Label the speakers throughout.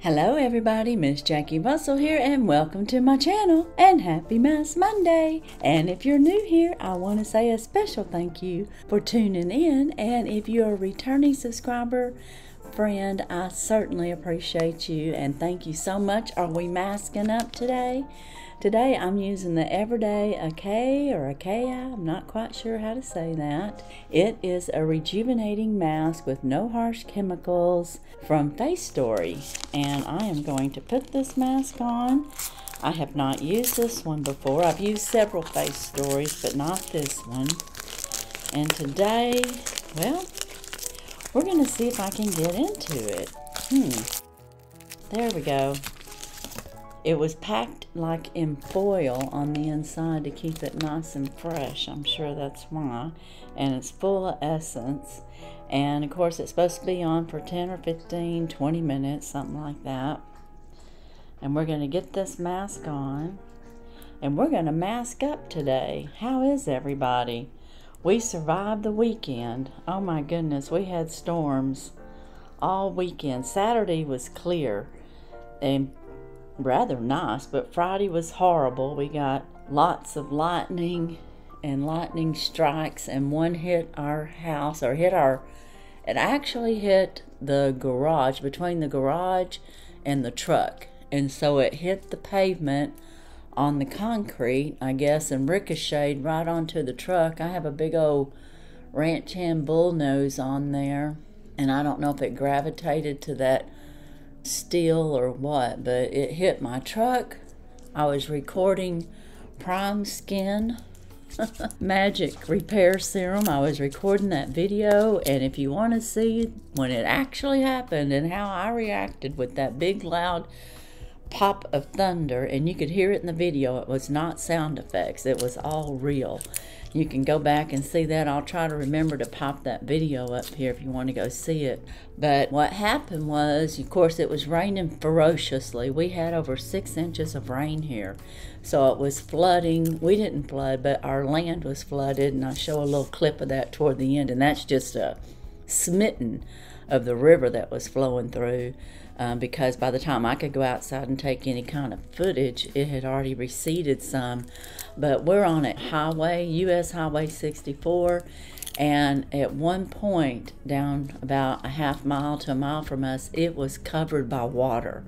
Speaker 1: Hello everybody, Miss Jackie Russell here and welcome to my channel and happy Mask Monday. And if you're new here, I want to say a special thank you for tuning in, and if you're a returning subscriber, friend, I certainly appreciate you and thank you so much. Are we masking up today? Today I'm using the Everyday Acai or Acai, I'm not quite sure how to say that. It is a rejuvenating mask with no harsh chemicals from Facetory, and I am going to put this mask on. I have not used this one before. I've used several Facetories, but not this one. And today, well, we're going to see if I can get into it. There we go. It was packed like in foil on the inside to keep it nice and fresh. I'm sure that's why. And it's full of essence. And of course it's supposed to be on for 10 or 15, 20 minutes, something like that. And we're going to get this mask on. And we're going to mask up today. How is everybody? We survived the weekend. Oh my goodness, we had storms all weekend. Saturday was clear and rather nice, but Friday was horrible. We got lots of lightning and lightning strikes, and one hit our house, or it actually hit the garage, between the garage and the truck, and so it hit the pavement on the concrete, I guess, and ricocheted right onto the truck. I have a big old ranch hand bullnose on there, and I don't know if it gravitated to that steel or what, but it hit my truck. I was recording PrimeSkin Magic Repair Serum. I was recording that video, and if you want to see when it actually happened and how I reacted with that big loud pop of thunder, and you could hear it in the video, it was not sound effects, it was all real. You can go back and see that. I'll try to remember to pop that video up here if you want to go see it. But what happened was, of course, it was raining ferociously. We had over 6 inches of rain here. So it was flooding. We didn't flood, but our land was flooded. And I show a little clip of that toward the end. And that's just a smitten of the river that was flowing through. Because by the time I could go outside and take any kind of footage, it had already receded some. But we're on a highway, US Highway 64, and at one point, down about a half mile to a mile from us, it was covered by water.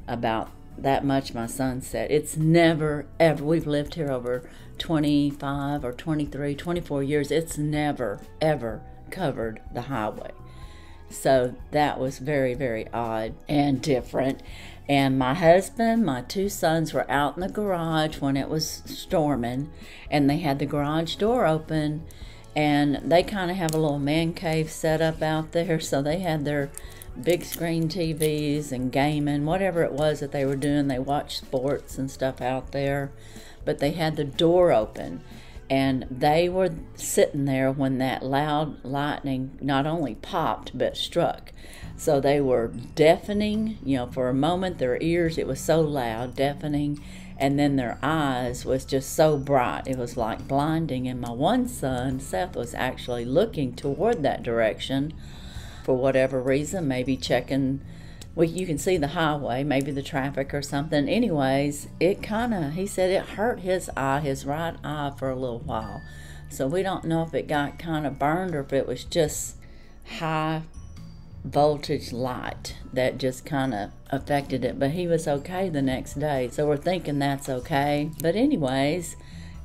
Speaker 1: About that much, my son said. It's never, ever, we've lived here over 25 or 23, 24 years, it's never, ever covered the highway. So that was very, very odd and different. And my husband, my 2 sons were out in the garage when it was storming, and they had the garage door open, and they kind of have a little man cave set up out there, so they had their big screen TVs and gaming, whatever it was that they were doing. They watched sports and stuff out there, but they had the door open. And they were sitting there when that loud lightning not only popped, but struck. So they were deafening, you know, for a moment, their ears, it was so loud, deafening. And then their eyes was just so bright. It was like blinding. And my one son, Seth, was actually looking toward that direction for whatever reason, maybe checking. Well, you can see the highway, maybe the traffic or something. Anyways, it kind of, he said it hurt his eye, his right eye, for a little while. So we don't know if it got kind of burned or if it was just high voltage light that just kind of affected it. But he was okay the next day. So we're thinking that's okay. But anyways,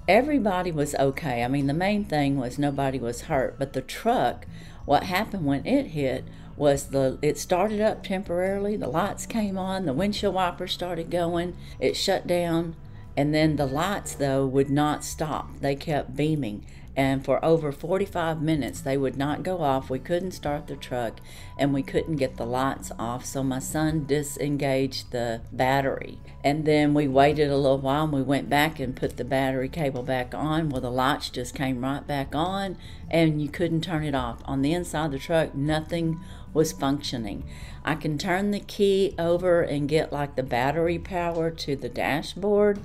Speaker 1: everybody was okay. I mean, the main thing was nobody was hurt. But the truck, what happened when it hit was it started up temporarily, the lights came on, the windshield wipers started going, it shut down, and then the lights, though, would not stop. They kept beaming, and for over 45 minutes they would not go off. We couldn't start the truck, and we couldn't get the lights off, so my son disengaged the battery. And then we waited a little while, and we went back and put the battery cable back on. Well, the lights just came right back on, and you couldn't turn it off. On the inside of the truck, nothing was functioning. I can turn the key over and get like the battery power to the dashboard,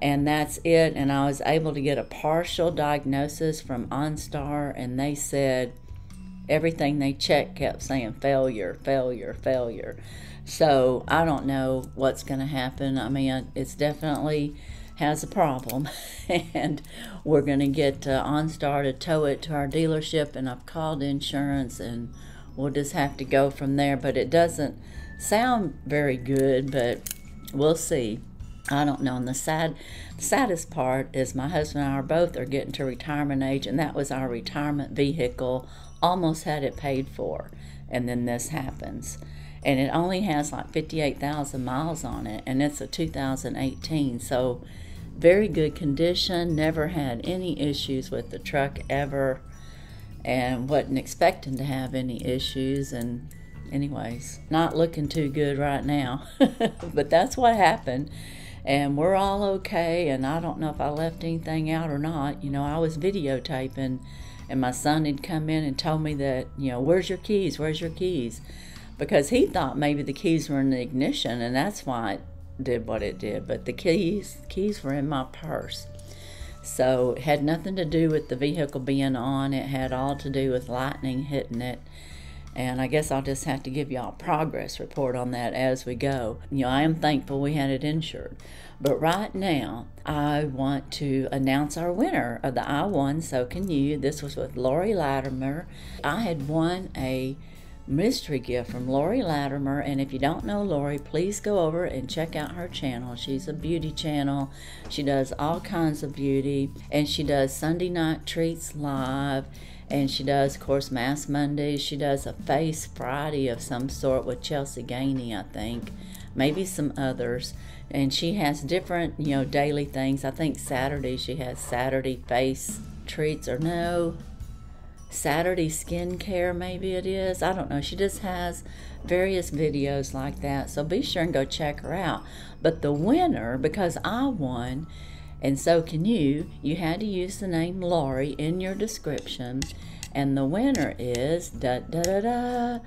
Speaker 1: and that's it. And I was able to get a partial diagnosis from OnStar, and they said everything they checked kept saying failure, failure, failure. So I don't know what's going to happen. I mean, it's definitely has a problem, and we're going to get OnStar to tow it to our dealership, and I've called insurance, and we'll just have to go from there. But it doesn't sound very good, but we'll see. I don't know. And the saddest part is my husband and I are getting to retirement age, and that was our retirement vehicle. Almost had it paid for, and then this happens. And it only has like 58,000 miles on it, and it's a 2018, so very good condition. Never had any issues with the truck ever, and wasn't expecting to have any issues. And anyways, not looking too good right now. But that's what happened, and we're all okay. And I don't know if I left anything out or not. You know, I was videotaping, and my son had come in and told me that, you know, where's your keys, where's your keys, because he thought maybe the keys were in the ignition, and that's why it did what it did. But the keys were in my purse. So it had nothing to do with the vehicle being on. It had all to do with lightning hitting it. And I guess I'll just have to give y'all a progress report on that as we go. You know, I am thankful we had it insured. But right now, I want to announce our winner of the I Won, So Can You. This was with Lori Latimer. I had won a mystery gift from Lori Latimer, and if you don't know Lori, please go over and check out her channel. She's a beauty channel. She does all kinds of beauty, and she does Sunday night treats live, and she does, of course, Mask Mondays. She does a Face Friday of some sort with Chelsea Gainey, I think, maybe some others. And she has different, you know, daily things. I think Saturday she has Saturday face treats, or no, Saturday skincare, maybe it is. I don't know. She just has various videos like that. So be sure and go check her out. But the winner, because I won, and so can you, you had to use the name Lori in your description. And the winner is Brenda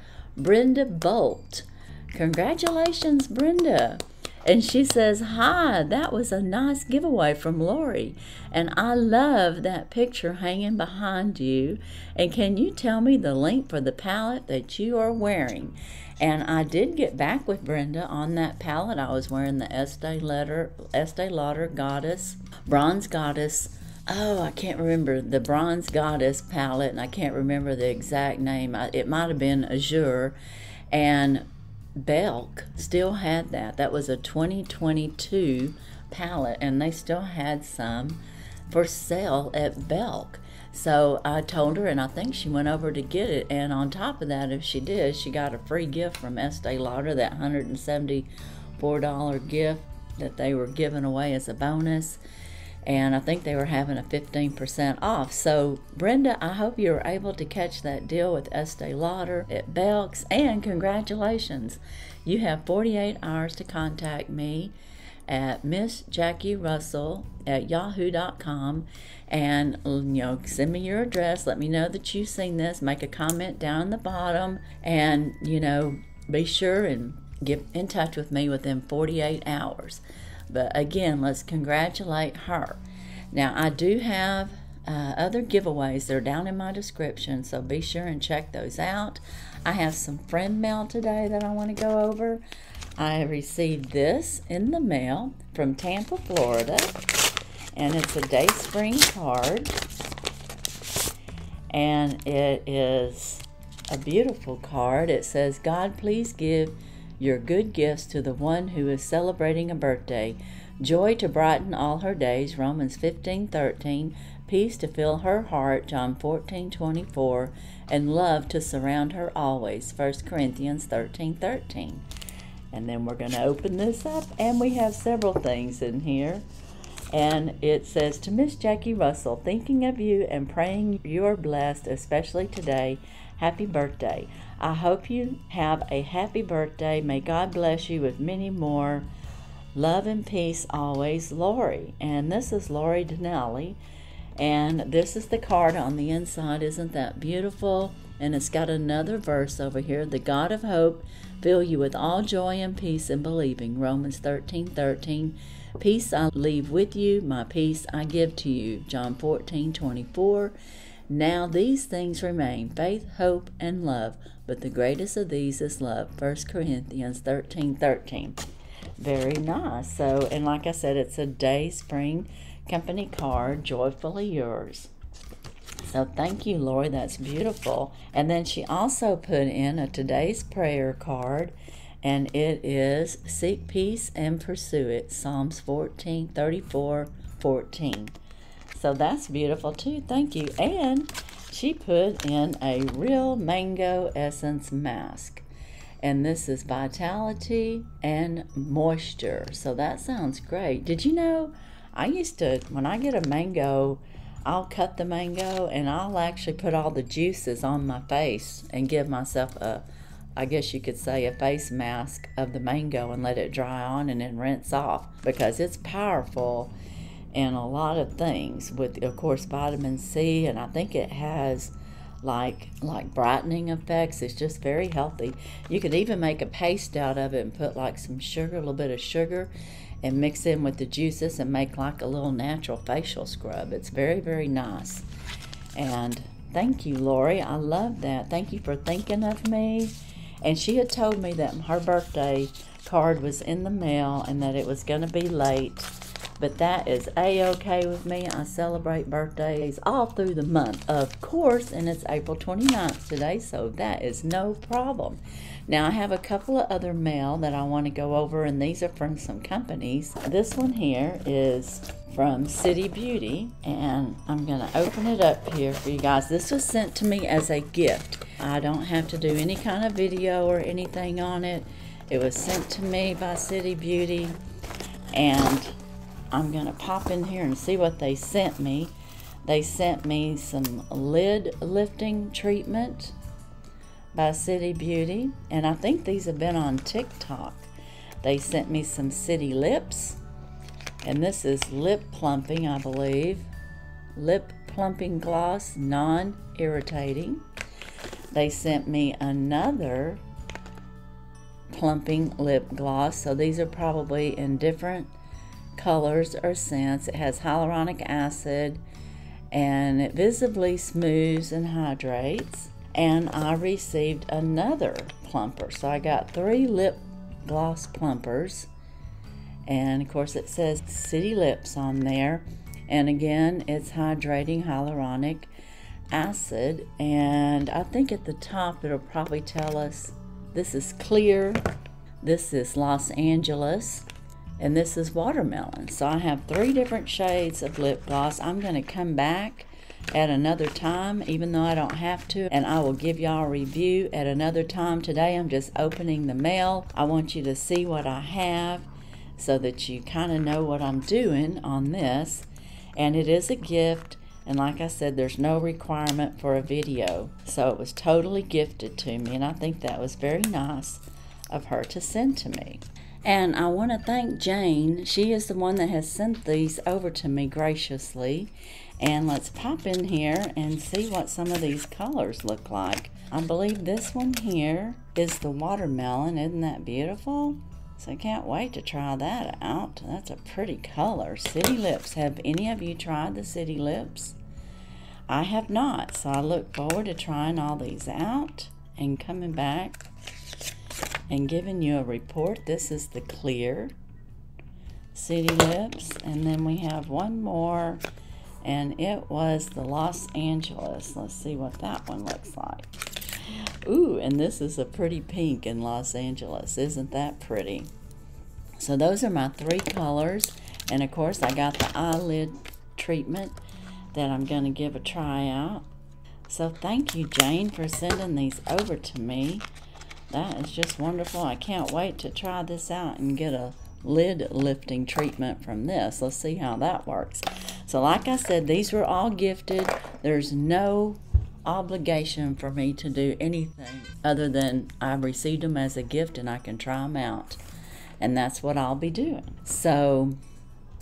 Speaker 1: Bolt. Congratulations, Brenda. And she says, hi, that was a nice giveaway from Lori. And I love that picture hanging behind you. And can you tell me the link for the palette that you are wearing? And I did get back with Brenda on that palette. I was wearing the Estee Lauder Goddess, Bronze Goddess. Oh, I can't remember the Bronze Goddess palette, and I can't remember the exact name. It might have been Allure. And Belk still had that. That was a 2022 palette, and they still had some for sale at Belk. So I told her, and I think she went over to get it. And on top of that, if she did, she got a free gift from Estee Lauder, that $174 gift that they were giving away as a bonus. And I think they were having a 15% off. So Brenda, I hope you were able to catch that deal with Estee Lauder at Belk's, and congratulations. You have 48 hours to contact me at MissJackieRussell@yahoo.com, and, you know, send me your address. Let me know that you've seen this. Make a comment down the bottom, and, you know, be sure and get in touch with me within 48 hours. But again, let's congratulate her. Now, I do have other giveaways. They're down in my description, so be sure and check those out. I have some friend mail today that I want to go over. I received this in the mail from Tampa, Florida, and it's a Dayspring card. And it is a beautiful card. It says, God, please give your good gifts to the one who is celebrating a birthday, joy to brighten all her days, Romans 15:13, peace to fill her heart, John 14:24, and love to surround her always, 1 Corinthians 13:13. And then we're going to open this up, and we have several things in here. And it says, to Miss Jackie Russell, thinking of you and praying you are blessed, especially today. Happy birthday. I hope you have a happy birthday. May God bless you with many more. Love and peace always, Lori. And this is Lori Denali. And this is the card on the inside. Isn't that beautiful? And it's got another verse over here. The God of hope fill you with all joy and peace in believing. Romans 13:13. Peace I leave with you. My peace I give to you. John 14:24. Now these things remain, faith, hope, and love, but the greatest of these is love. 1 Corinthians 13:13. Very nice. So, and like I said, it's a Dayspring Company card, joyfully yours. So thank you, Lori. That's beautiful. And then she also put in a today's prayer card, and it is seek peace and pursue it. Psalms 14:34-14. So that's beautiful too. Thank you. And she put in a real mango essence mask. And this is vitality and moisture. So that sounds great. Did you know, I used to, when I get a mango, I'll cut the mango and I'll actually put all the juices on my face and give myself a, I guess you could say, a face mask of the mango and let it dry on and then rinse off, because it's powerful in a lot of things with, of course, vitamin C, and I think it has like brightening effects. It's just very healthy. You could even make a paste out of it and put like some sugar, a little bit of sugar, and mix in with the juices and make like a little natural facial scrub. It's very, very nice. And thank you, Lori. I love that. Thank you for thinking of me. And she had told me that her birthday card was in the mail and that it was going to be late. But that is A-okay with me. I celebrate birthdays all through the month, of course, and it's April 29th today, so that is no problem. Now, I have a couple of other mail that I want to go over, and these are from some companies. This one here is from City Beauty, and I'm going to open it up here for you guys. This was sent to me as a gift. I don't have to do any kind of video or anything on it. It was sent to me by City Beauty, and I'm going to pop in here and see what they sent me. They sent me some lid lifting treatment by City Beauty, and I think these have been on TikTok. They sent me some City Lips, and this is lip plumping, I believe. Lip plumping gloss, non-irritating. They sent me another plumping lip gloss, so these are probably in different colors or scents. It has hyaluronic acid and it visibly smooths and hydrates. And I received another plumper, so I got 3 lip gloss plumpers, and of course it says City Lips on there, and again it's hydrating hyaluronic acid, and I think at the top it'll probably tell us this is clear, this is Los Angeles, and this is watermelon. So I have 3 different shades of lip gloss. I'm going to come back at another time, even though I don't have to, and I will give y'all a review at another time. Today I'm just opening the mail. I want you to see what I have so that you kind of know what I'm doing on this. And it is a gift, and like I said, there's no requirement for a video, so it was totally gifted to me, and I think that was very nice of her to send to me. And I want to thank Jane. She is the one that has sent these over to me graciously. And let's pop in here and see what some of these colors look like. I believe this one here is the watermelon. Isn't that beautiful? So I can't wait to try that out. That's a pretty color. City Lips. Have any of you tried the City Lips? I have not. So I look forward to trying all these out and coming back and giving you a report. This is the clear City Lips. And then we have one more, and it was the Los Angeles. Let's see what that one looks like. Ooh, and this is a pretty pink in Los Angeles. Isn't that pretty? So those are my 3 colors. And of course I got the eyelid treatment that I'm going to give a try out. So thank you, Jane, for sending these over to me. That is just wonderful. I can't wait to try this out and get a lid lifting treatment from this. Let's see how that works. So like I said, these were all gifted. There's no obligation for me to do anything other than I received them as a gift and I can try them out. And that's what I'll be doing. So,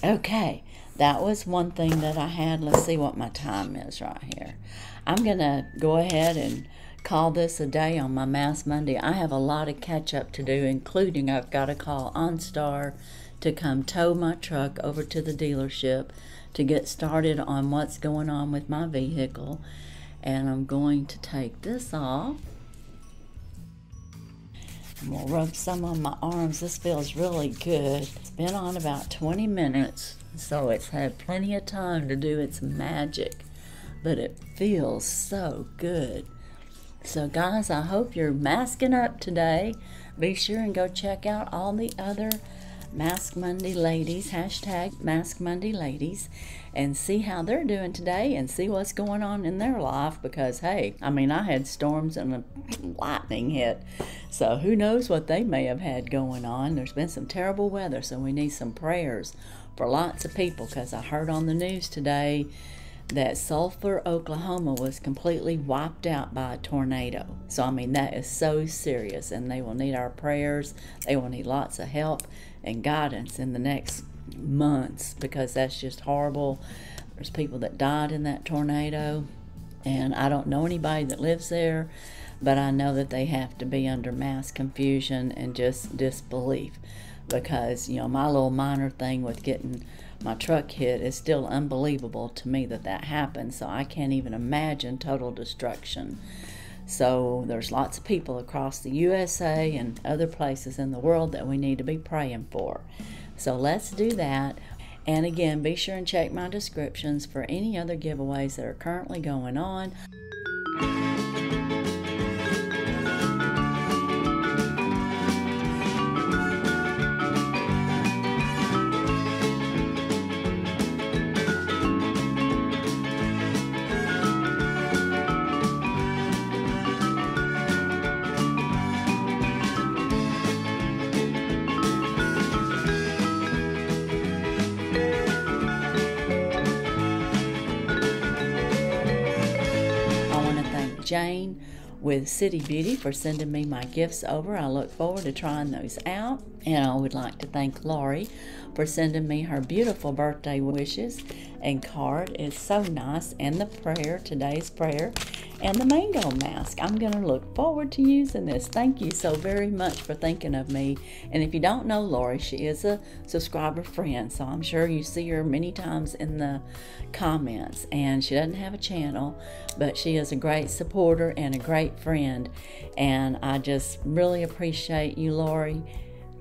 Speaker 1: okay, that was one thing that I had. Let's see what my time is right here. I'm going to go ahead and call this a day on my Mass Monday. I have a lot of catch up to do, including I've got to call OnStar to come tow my truck over to the dealership to get started on what's going on with my vehicle. And I'm going to take this off. I'm going to rub some on my arms. This feels really good. It's been on about 20 minutes, so it's had plenty of time to do its magic. But it feels so good. So guys, I hope you're masking up today. Be sure and go check out all the other Mask Monday ladies, hashtag Mask Monday ladies, and see how they're doing today and see what's going on in their life, because hey, I mean, I had storms and a lightning hit, so who knows what they may have had going on. There's been some terrible weather, so we need some prayers for lots of people, because I heard on the news today that Sulphur, Oklahoma was completely wiped out by a tornado. So I mean, that is so serious, and they will need our prayers. They will need lots of help and guidance in the next months, because that's just horrible. There's people that died in that tornado, and I don't know anybody that lives there, but I know that they have to be under mass confusion and just disbelief, because, you know, my little minor thing with getting my truck hit is still unbelievable to me that that happened. So I can't even imagine total destruction. So there's lots of people across the USA and other places in the world that we need to be praying for. So let's do that. And again, be sure and check my descriptions for any other giveaways that are currently going on. Jane with City Beauty for sending me my gifts over. I look forward to trying those out. And I would like to thank Lori for sending me her beautiful birthday wishes and card. It's so nice. And the prayer, today's prayer, and the mango mask. I'm going to look forward to using this. Thank you so very much for thinking of me. And if you don't know Lori, she is a subscriber friend, so I'm sure you see her many times in the comments. And she doesn't have a channel, but she is a great supporter and a great friend. And I just really appreciate you, Lori.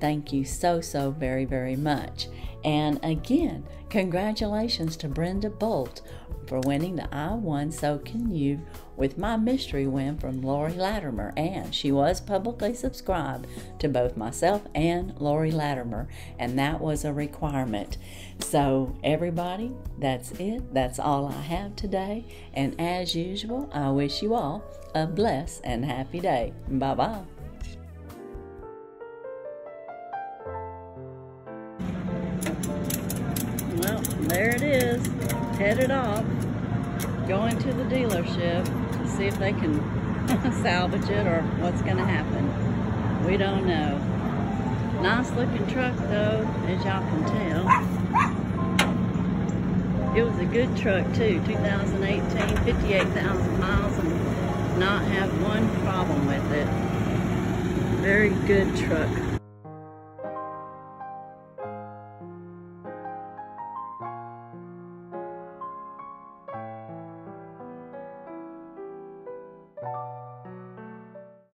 Speaker 1: Thank you so, so very, very much. And again, congratulations to Brenda Bolt for winning the I Won So Can You with my mystery win from Lori Latimer. And she was publicly subscribed to both myself and Lori Latimer, and that was a requirement. So everybody, that's it. That's all I have today. And as usual, I wish you all a blessed and happy day. Bye-bye. Well, there it is, headed off, going to the dealership to see if they can salvage it or what's going to happen. We don't know. Nice looking truck though, as y'all can tell. It was a good truck too, 2018, 58,000 miles, and not have one problem with it. Very good truck.